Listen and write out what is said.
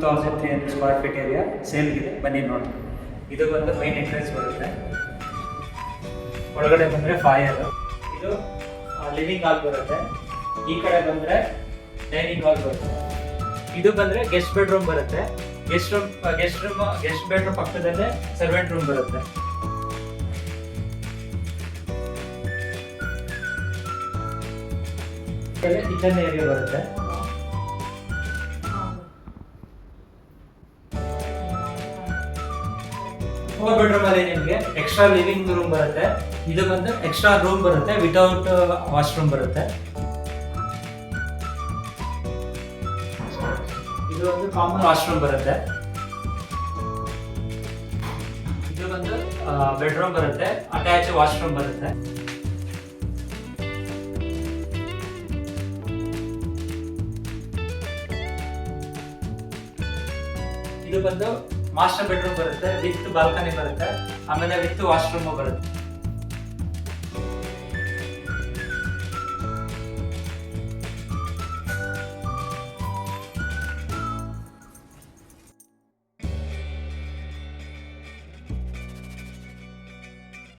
2300 square feet area ಸೇಲ್ಗಿದೆ, ಬನ್ನಿ ನೋಡಿ. ಇದು ಬಂದು ಮೈನ್ ಎಂಟ್ರೆನ್ಸ್ ಬರುತ್ತೆ. ಒಳಗಡೆ ಬಂದರೆ ಫಾಯರ್, ಇದು ಲಿವಿಂಗ್ ಹಾಲ್ ಬರುತ್ತೆ. ಈ ಕಡೆ ಬಂದರೆ ಡೈನಿಂಗ್ ಹಾಲ್ ಬರುತ್ತೆ. ಇದು ಬಂದರೆ ಗೆಸ್ಟ್ ಬೆಡ್ರೂಮ್ ಬರುತ್ತೆ. ಗೆಸ್ಟ್ ಬೆಡ್ರೂಮ್ ಪಕ್ಕದಲ್ಲೇ ಸರ್ವೆಂಟ್ ರೂಮ್ ಬರುತ್ತೆ. ಕಿಚನ್ ಏರಿಯಾ ಬರುತ್ತೆ. ಫೋರ್ ಬೆಡ್ರೂಮ್ ಅಲ್ಲಿ ನಿಮಗೆ ಎಕ್ಸ್ಟ್ರಾ ಲಿವಿಂಗ್ ರೂಮ್ ಬರುತ್ತೆ. ಇದು ಬಂದು ಎಕ್ಸ್ಟ್ರಾ ರೂಮ್ ಬರುತ್ತೆ, ವಿತೌಟ್ ವಾಶ್ರೂಮ್ ಬರುತ್ತೆ. ಇದು ಒಂದು ಕಾಮನ್ ವಾಶ್ರೂಮ್ ಬರುತ್ತೆ. ಇದು ಬಂದು ಬೆಡ್ರೂಮ್ ಬರುತ್ತೆ, ಅಟ್ಯಾಚ್ ವಾಶ್ರೂಮ್ ಬರುತ್ತೆ. ಇದು ಬಂದು ಮಾಸ್ಟರ್ ಬೆಡ್ರೂಮ್ ಬರುತ್ತೆ, ವಿತ್ ಬಾಲ್ಕನಿ ಬರುತ್ತೆ, ಆಮೇಲೆ ವಿತ್ ವಾಶ್ರೂಮ್ ಬರುತ್ತೆ.